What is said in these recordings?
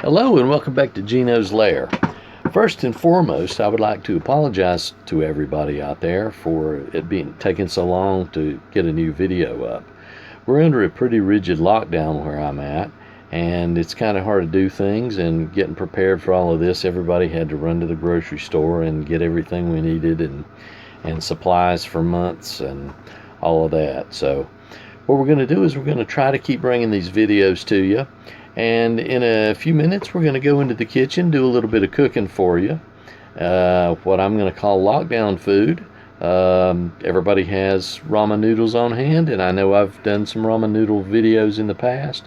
Hello and welcome back to Genos Lair. First and foremost, I would like to apologize to everybody out there for it being taking so long to get a new video up. We're under a pretty rigid lockdown where I'm at, and it's kind of hard to do things, and getting prepared for all of this, everybody had to run to the grocery store and get everything we needed and supplies for months and all of that. So what we're going to do is we're going to try to keep bringing these videos to you. And in a few minutes, we're going to go into the kitchen, do a little bit of cooking for you. What I'm going to call lockdown food. Everybody has ramen noodles on hand, and I know I've done some ramen noodle videos in the past.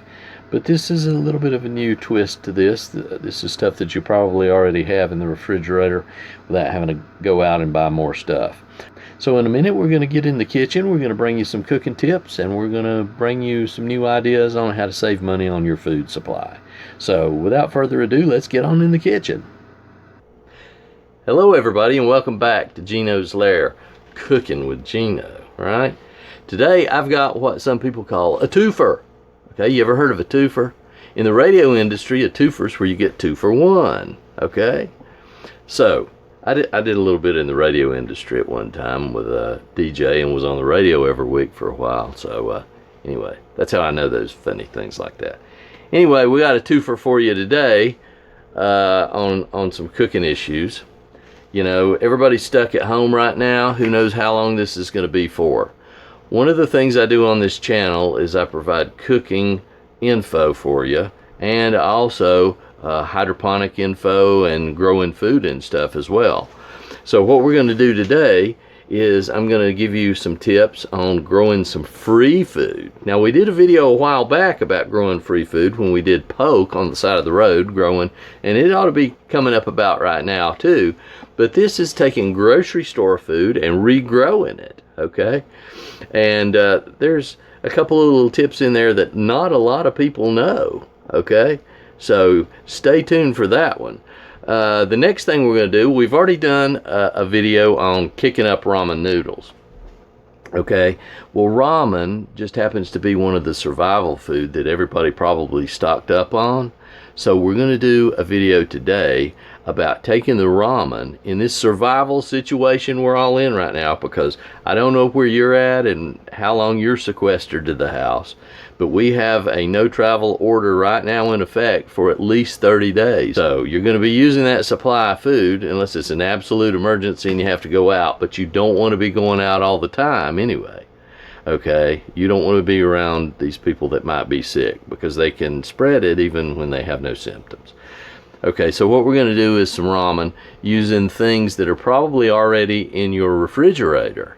But this is a little bit of a new twist to this. This is stuff that you probably already have in the refrigerator without having to go out and buy more stuff. So in a minute, we're going to get in the kitchen. We're going to bring you some cooking tips, and we're going to bring you some new ideas on how to save money on your food supply. So without further ado, let's get on in the kitchen. Hello everybody, and welcome back to Genos Lair, Cooking with Geno, right? Today I've got what some people call a twofer. Okay, you ever heard of a twofer? In the radio industry, a twofer is where you get 2 for 1. Okay, so I did a little bit in the radio industry at one time with a DJ, and was on the radio every week for a while. So anyway, that's how I know those funny things like that. Anyway, we got a twofer for you today on some cooking issues. You know, everybody's stuck at home right now. Who knows how long this is going to be for? One of the things I do on this channel is I provide cooking info for you, and also hydroponic info and growing food and stuff as well. So what we're going to do today is I'm going to give you some tips on growing some free food. Now, we did a video a while back about growing free food when we did poke on the side of the road growing, and it ought to be coming up about right now too. But this is taking grocery store food and regrowing it, okay? And there's a couple of little tips in there that not a lot of people know, okay? So stay tuned for that one. The next thing we're going to do, we've already done a video on kicking up ramen noodles. Okay, well, ramen just happens to be one of the survival food that everybody probably stocked up on. So we're going to do a video today about taking the ramen in this survival situation we're all in right now, because I don't know where you're at and how long you're sequestered to the house, but we have a no travel order right now in effect for at least 30 days. So you're going to be using that supply of food unless it's an absolute emergency and you have to go out, but you don't want to be going out all the time anyway. Okay, you don't want to be around these people that might be sick, because they can spread it even when they have no symptoms. Okay, so what we're going to do is some ramen using things that are probably already in your refrigerator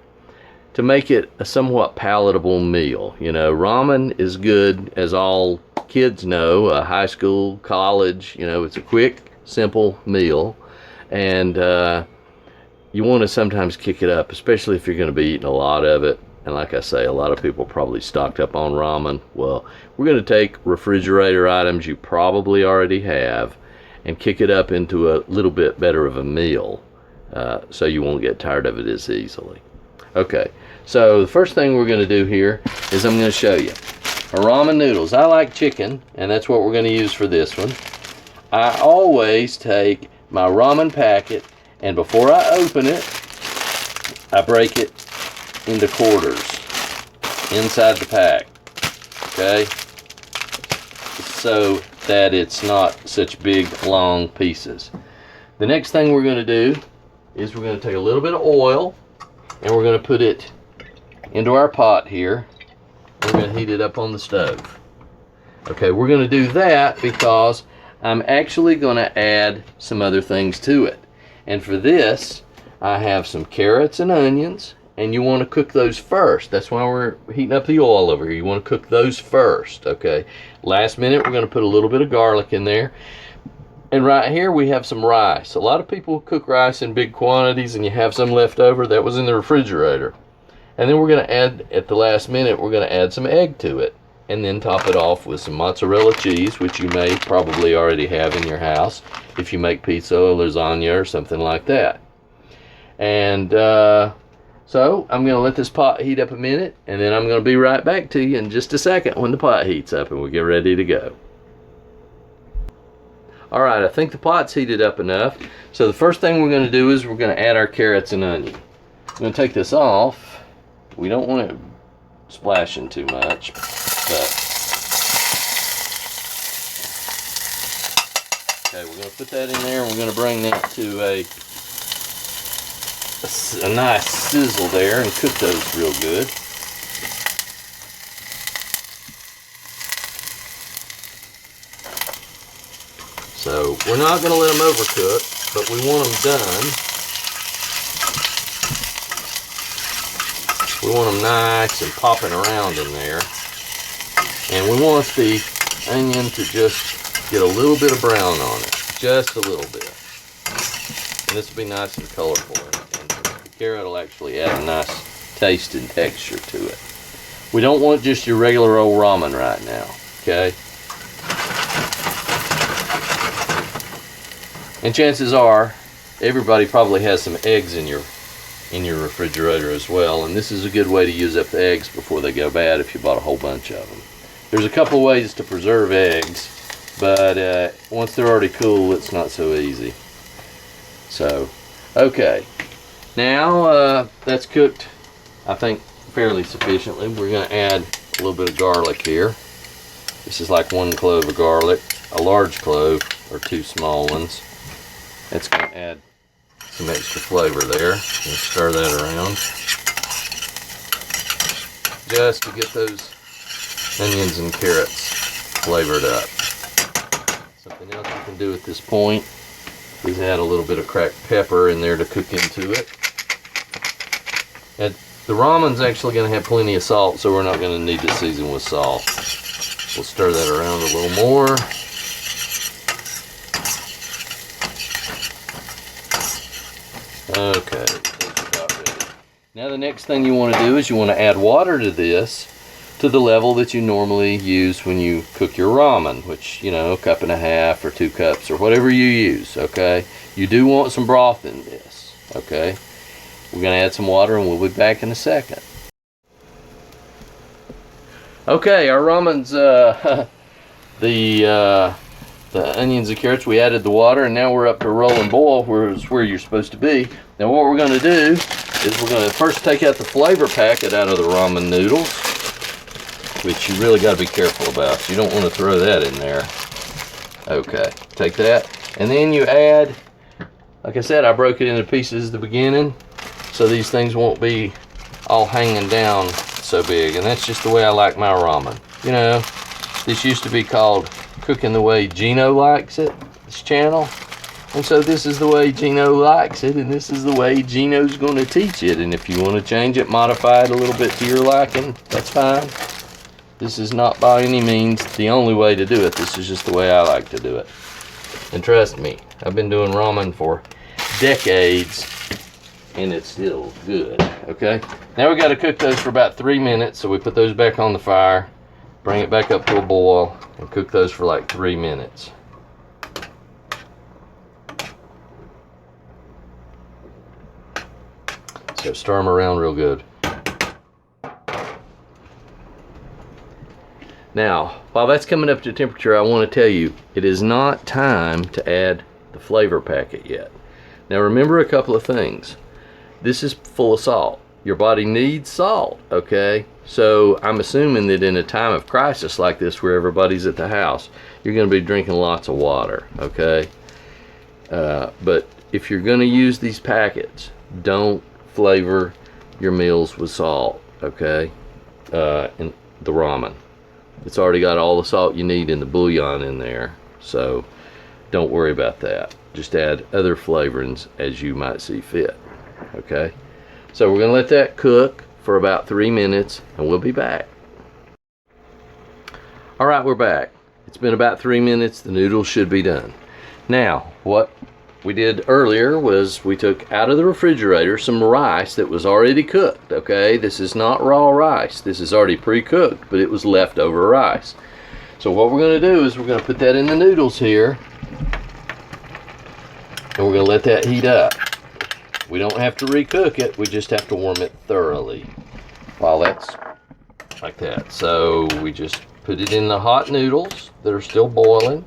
to make it a somewhat palatable meal. You know, ramen is good, as all kids know, high school, college, you know, it's a quick, simple meal, and you want to sometimes kick it up, especially if you're going to be eating a lot of it. And like I say, a lot of people probably stocked up on ramen. Well, we're going to take refrigerator items you probably already have and kick it up into a little bit better of a meal, so you won't get tired of it as easily. Okay, so the first thing we're going to do here is I'm going to show you our ramen noodles. I like chicken, and that's what we're going to use for this one. I always take my ramen packet, and before I open it, I break it into quarters inside the pack, okay, so that it's not such big long pieces. The next thing we're going to do is we're going to take a little bit of oil, and we're going to put it into our pot here. We're going to heat it up on the stove. Okay, we're going to do that because I'm actually going to add some other things to it, and for this I have some carrots and onions. And you want to cook those first. That's why we're heating up the oil over here. You want to cook those first, okay? Last minute, we're going to put a little bit of garlic in there. And right here, we have some rice. A lot of people cook rice in big quantities, and you have some left over. That was in the refrigerator. And then we're going to add, at the last minute, we're going to add some egg to it. And then top it off with some mozzarella cheese, which you may probably already have in your house if you make pizza or lasagna or something like that. And so I'm going to let this pot heat up a minute, and then I'm going to be right back to you in just a second when the pot heats up and we get ready to go. All right, I think the pot's heated up enough. So the first thing we're going to do is we're going to add our carrots and onion. I'm going to take this off. We don't want it splashing too much, but okay, we're going to put that in there, and we're going to bring that to a nice sizzle there and cook those real good. So we're not going to let them overcook, but we want them done. We want them nice and popping around in there. And we want the onion to just get a little bit of brown on it, just a little bit. And this will be nice and colorful. And the carrot will actually add a nice taste and texture to it. We don't want just your regular old ramen right now, okay? And chances are, everybody probably has some eggs in your refrigerator as well, and this is a good way to use up the eggs before they go bad if you bought a whole bunch of them. There's a couple of ways to preserve eggs, but once they're already cool, it's not so easy. So, okay. Now that's cooked, I think, fairly sufficiently. We're going to add a little bit of garlic here. This is like 1 clove of garlic, a large clove, or 2 small ones. That's going to add some extra flavor there. And stir that around just to get those onions and carrots flavored up. Something else you can do at this point is add a little bit of cracked pepper in there to cook into it. And the ramen's actually going to have plenty of salt, so we're not going to need to season with salt. We'll stir that around a little more. Okay, that's about ready. Now the next thing you want to do is you want to add water to this to the level that you normally use when you cook your ramen, which, you know, 1.5 cups or 2 cups or whatever you use, okay? You do want some broth in this, okay? We're going to add some water and we'll be back in a second. Okay, our ramen's, the onions and carrots, we added the water, and now we're up to rolling boil, where you're supposed to be. Now what we're going to do is we're going to first take out the flavor packet out of the ramen noodles, which you really got to be careful about. You don't want to throw that in there. Okay, take that, and then you add, like I said, I broke it into pieces at the beginning, so these things won't be all hanging down so big, and that's just the way I like my ramen. You know, this used to be called Cooking the Way Geno Likes It, this channel, and so this is the way Geno likes it, and this is the way Geno's going to teach it. And if you want to change it, modify it a little bit to your liking, that's fine. This is not by any means the only way to do it. This is just the way I like to do it. And trust me, I've been doing ramen for decades, and it's still good. Okay, now we got to cook those for about 3 minutes, so we put those back on the fire, bring it back up to a boil, and cook those for like 3 minutes. So stir them around real good. Now, while that's coming up to temperature, I want to tell you, it is not time to add the flavor packet yet. Now remember a couple of things. This is full of salt. Your body needs salt, okay? So I'm assuming that in a time of crisis like this, where everybody's at the house, you're going to be drinking lots of water, okay? But if you're going to use these packets, don't flavor your meals with salt, okay? In the ramen, it's already got all the salt you need in the bouillon in there, so don't worry about that. Just add other flavorings as you might see fit, okay? So we're going to let that cook for about 3 minutes, and we'll be back. All right, we're back. It's been about 3 minutes. The noodles should be done. Now, what we did earlier was we took out of the refrigerator some rice that was already cooked, okay? This is not raw rice. This is already pre-cooked, but it was leftover rice. So what we're going to do is we're going to put that in the noodles here, and we're going to let that heat up. We don't have to recook it, we just have to warm it thoroughly while that's like that. So we just put it in the hot noodles that are still boiling,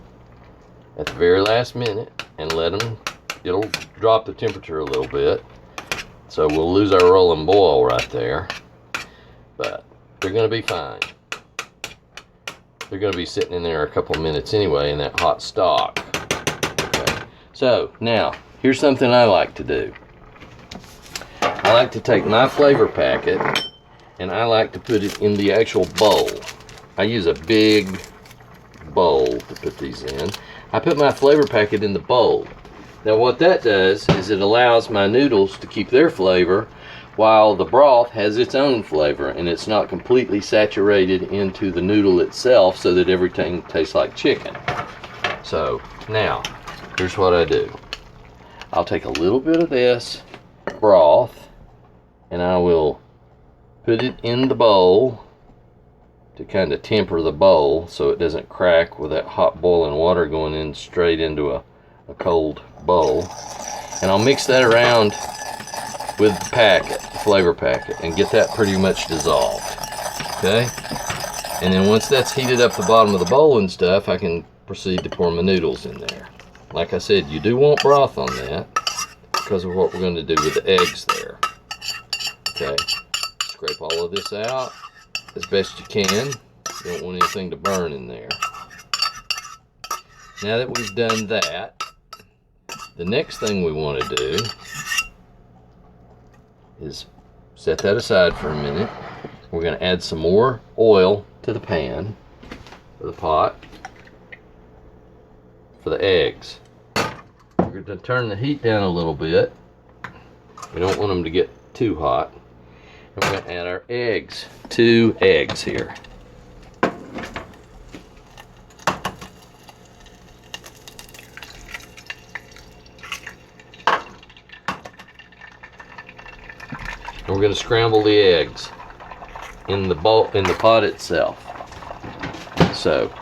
at the very last minute and let them, it'll drop the temperature a little bit. So we'll lose our rolling boil right there. But they're going to be fine. They're going to be sitting in there a couple minutes anyway in that hot stock. Okay. So now, here's something I like to do. I like to take my flavor packet and I like to put it in the actual bowl. I use a big bowl to put these in. I put my flavor packet in the bowl. Now what that does is it allows my noodles to keep their flavor while the broth has its own flavor and it's not completely saturated into the noodle itself so that everything tastes like chicken. So now, here's what I do. I'll take a little bit of this broth and I will put it in the bowl to kind of temper the bowl so it doesn't crack with that hot boiling water going in straight into a cold bowl. And I'll mix that around with the packet, the flavor packet, and get that pretty much dissolved. Okay? And then once that's heated up the bottom of the bowl and stuff, I can proceed to pour my noodles in there. Like I said, you do want broth on that because of what we're going to do with the eggs there. Okay? Scrape all of this out as best you can. You don't want anything to burn in there. Now that we've done that, the next thing we want to do is set that aside for a minute. We're going to add some more oil to the pan, or the pot, for the eggs. We're going to turn the heat down a little bit. We don't want them to get too hot. And we're going to add our eggs. 2 eggs here. And we're going to scramble the eggs in the bowl, in the pot itself. So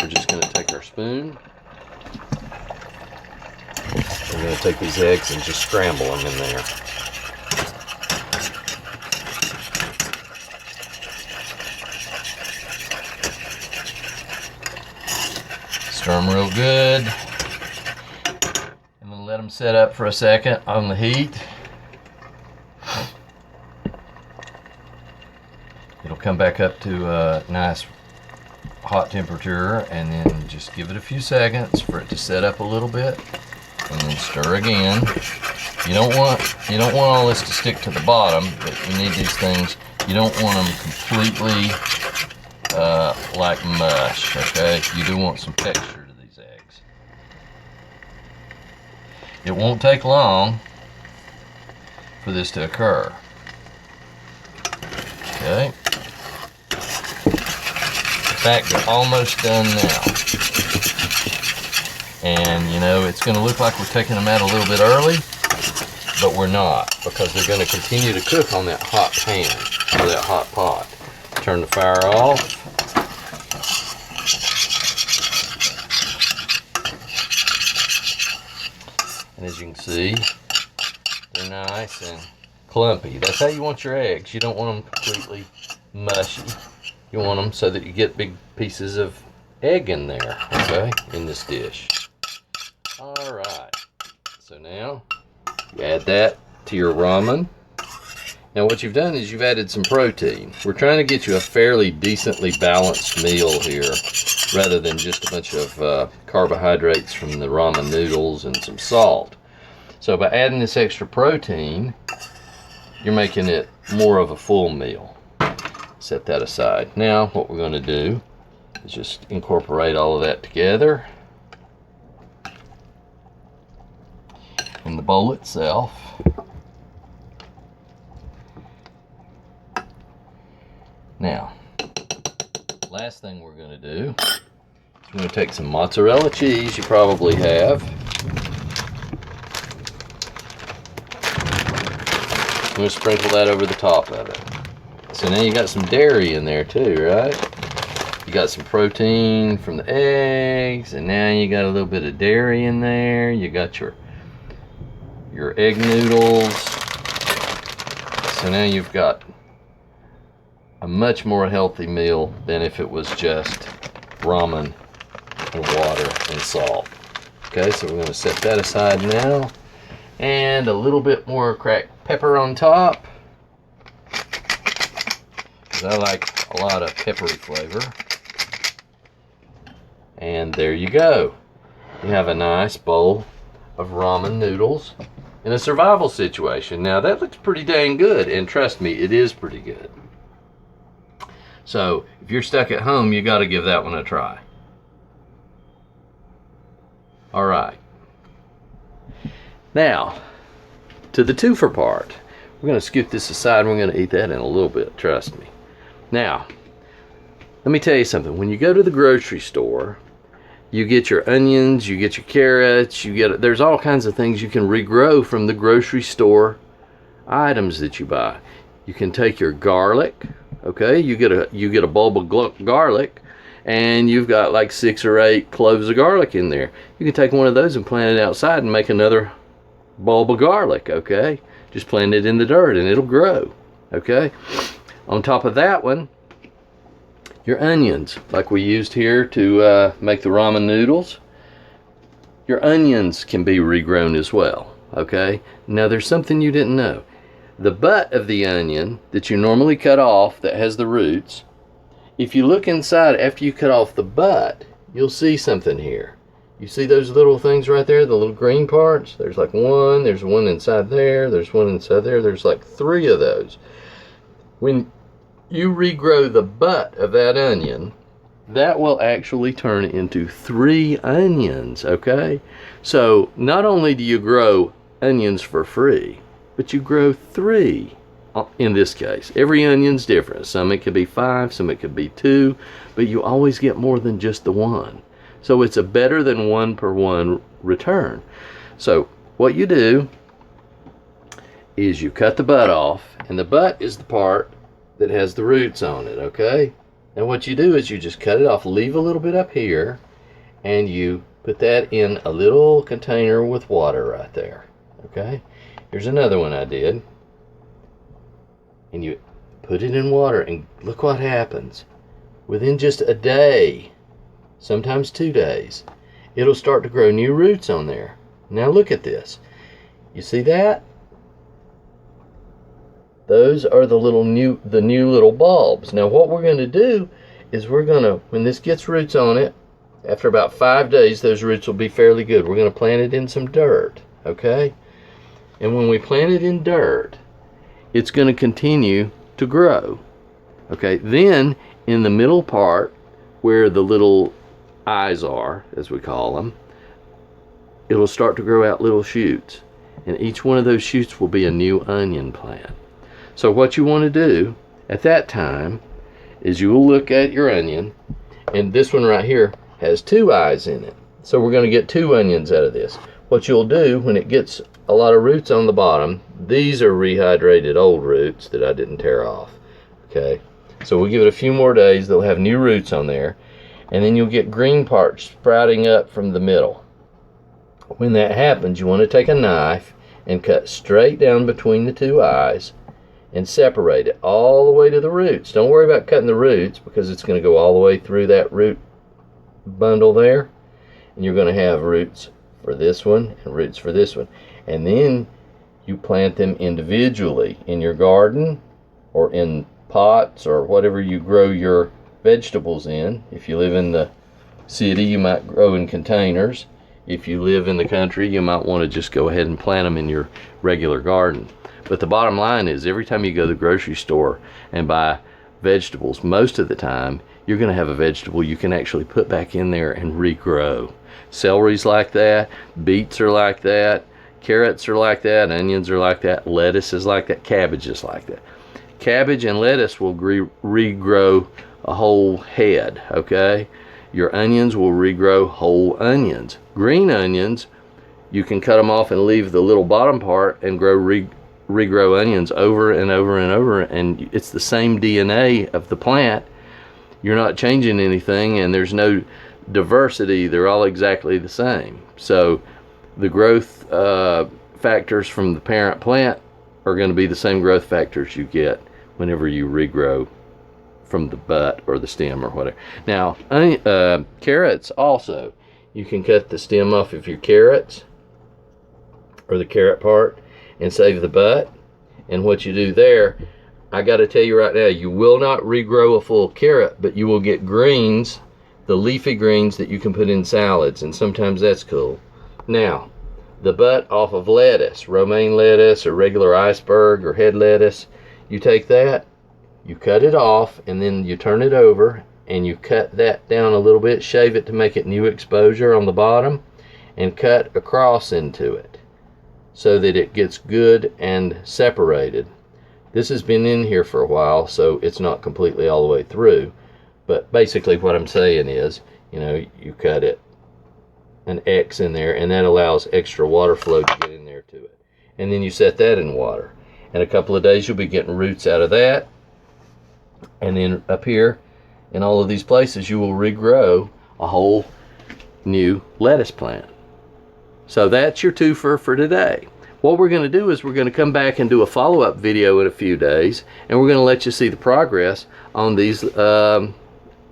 we're just going to take our spoon. We're going to take these eggs and just scramble them in there. Stir them real good. And then let them set up for a second on the heat. It'll come back up to a nice hot temperature, and then just give it a few seconds for it to set up a little bit, and then stir again. You don't want all this to stick to the bottom, but you need these things. You don't want them completely like mush, okay? You do want some texture to these eggs. It won't take long for this to occur. Okay. In fact, they're almost done now. And you know, it's going to look like we're taking them out a little bit early, but we're not, because they're going to continue to cook on that hot pan, or that hot pot. Turn the fire off. And as you can see, they're nice and clumpy. That's how you want your eggs. You don't want them completely mushy. You want them so that you get big pieces of egg in there, okay, in this dish. Alright, so now you add that to your ramen. Now what you've done is you've added some protein. We're trying to get you a fairly decently balanced meal here, rather than just a bunch of carbohydrates from the ramen noodles and some salt. So by adding this extra protein, you're making it more of a full meal. Set that aside. Now what we're going to do is just incorporate all of that together in the bowl itself. Now, last thing we're going to do is we're going to take some mozzarella cheese, you probably have. I'm going to sprinkle that over the top of it. So now you got some dairy in there too, right? You got some protein from the eggs, and now you got a little bit of dairy in there. You got your egg noodles. So now you've got a much more healthy meal than if it was just ramen and water. and salt. Okay, so we're going to set that aside now. And a little bit more cracked pepper on top, because I like a lot of peppery flavor. And there you go. You have a nice bowl of ramen noodles in a survival situation. Now that looks pretty dang good, and trust me, it is pretty good. So if you're stuck at home, you got to give that one a try. All right. Now, to the twofer part. We're going to scoot this aside. We're going to eat that in a little bit, trust me. Now, let me tell you something. When you go to the grocery store, you get your onions, you get your carrots, there's all kinds of things you can regrow from the grocery store items that you buy. You can take your garlic, okay? You get a bulb of garlic, and you've got like 6 or 8 cloves of garlic in there. You can take one of those and plant it outside and make another bulb of garlic, okay? Just plant it in the dirt and it'll grow, okay? On top of that one, your onions, like we used here to make the ramen noodles, your onions can be regrown as well, okay? Now there's something you didn't know. The butt of the onion that you normally cut off that has the roots, if you look inside after you cut off the butt, you'll see something here. You see those little things right there, the little green parts? There's like one, there's one inside there, there's one inside there, there's like 3 of those. When you regrow the butt of that onion, that will actually turn into 3 onions, okay? So not only do you grow onions for free, but you grow 3 in this case. Every onion's different. Some it could be 5, some it could be 2, but you always get more than just the one. So it's a better than 1 per 1 return. So what you do is you cut the butt off, and the butt is the part that has the roots on it, okay? And what you do is you just cut it off, leave a little bit up here, and you put that in a little container with water right there, okay? Here's another one I did. And you put it in water, and look what happens. Within just a day, sometimes 2 days, it'll start to grow new roots on there. Now look at this. You see that? Those are the new little bulbs. Now what we're going to do is when this gets roots on it, after about 5 days, those roots will be fairly good. We're going to plant it in some dirt, okay? And when we plant it in dirt, it's going to continue to grow, okay? Then in the middle part where the little eyes are, as we call them, it'll start to grow out little shoots, and each one of those shoots will be a new onion plant. So what you want to do at that time is you will look at your onion, and this one right here has 2 eyes in it. So we're going to get 2 onions out of this. What you'll do when it gets a lot of roots on the bottom, these are rehydrated old roots that I didn't tear off, okay? So we'll give it a few more days, they'll have new roots on there, and then you'll get green parts sprouting up from the middle. When that happens, you want to take a knife and cut straight down between the 2 eyes and separate it all the way to the roots. Don't worry about cutting the roots, because it's going to go all the way through that root bundle there, and you're going to have roots for this one and roots for this one. And then you plant them individually in your garden or in pots or whatever you grow your vegetables in. If you live in the city, you might grow in containers. If you live in the country, you might want to just go ahead and plant them in your regular garden. But the bottom line is, every time you go to the grocery store and buy vegetables, most of the time you're going to have a vegetable you can actually put back in there and regrow. Celery's like that, beets are like that, carrots are like that, onions are like that, lettuce is like that, cabbage is like that. Cabbage and lettuce will regrow a whole head, okay? Your onions will regrow whole onions. Green onions, you can cut them off and leave the little bottom part and regrow onions over and over and over, and it's the same DNA of the plant. You're not changing anything, and there's no diversity. They're all exactly the same. So the growth factors from the parent plant are going to be the same growth factors you get whenever you regrow from the butt or the stem or whatever. Now, carrots also, you can cut the stem off of your carrots, or the carrot part, and save the butt. And what you do there, I got to tell you right now, you will not regrow a full carrot, but you will get greens, the leafy greens that you can put in salads, and sometimes that's cool. Now, the butt off of lettuce, romaine lettuce or regular iceberg or head lettuce, you take that, you cut it off, and then you turn it over and you cut that down a little bit, shave it to make it new exposure on the bottom, and cut across into it so that it gets good and separated. This has been in here for a while, so it's not completely all the way through, but basically what I'm saying is, you know, you cut it an X in there, and that allows extra water flow to get in there to it. And then you set that in water. In a couple of days you'll be getting roots out of that. And then up here in all of these places you will regrow a whole new lettuce plant. So that's your twofer for today. What we're going to do is we're going to come back and do a follow-up video in a few days, and we're going to let you see the progress on these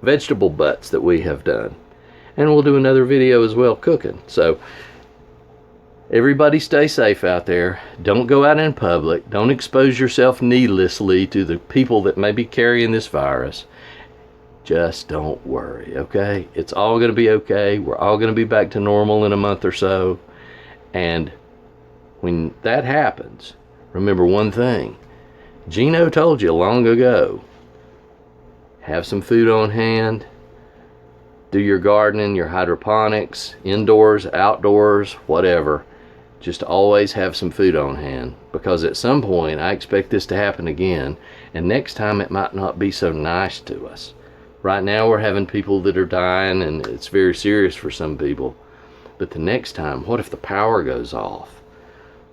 vegetable butts that we have done. And we'll do another video as well cooking. So everybody stay safe out there. Don't go out in public. Don't expose yourself needlessly to the people that may be carrying this virus. Just don't worry, okay? It's all going to be okay. We're all going to be back to normal in a month or so. And when that happens, remember one thing. Geno told you long ago, have some food on hand. Do your gardening, your hydroponics, indoors, outdoors, whatever. Just always have some food on hand, because at some point I expect this to happen again, and next time it might not be so nice to us. Right now we're having people that are dying, and it's very serious for some people. But the next time, what if the power goes off?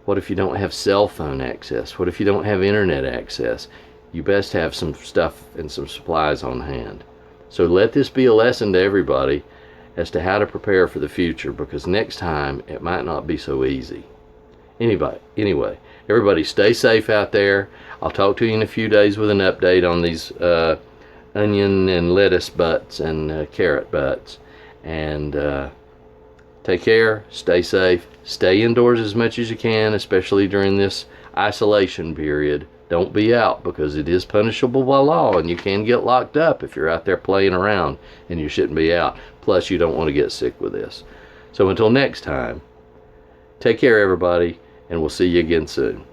What if you don't have cell phone access? What if you don't have internet access? You best have some stuff and some supplies on hand. So let this be a lesson to everybody as to how to prepare for the future, because next time it might not be so easy. Anyway, everybody stay safe out there. I'll talk to you in a few days with an update on these onion and lettuce butts and carrot butts. And take care, stay safe, stay indoors as much as you can, especially during this isolation period. Don't be out, because it is punishable by law, and you can get locked up if you're out there playing around, and you shouldn't be out. Plus, you don't want to get sick with this. So until next time, take care everybody, and we'll see you again soon.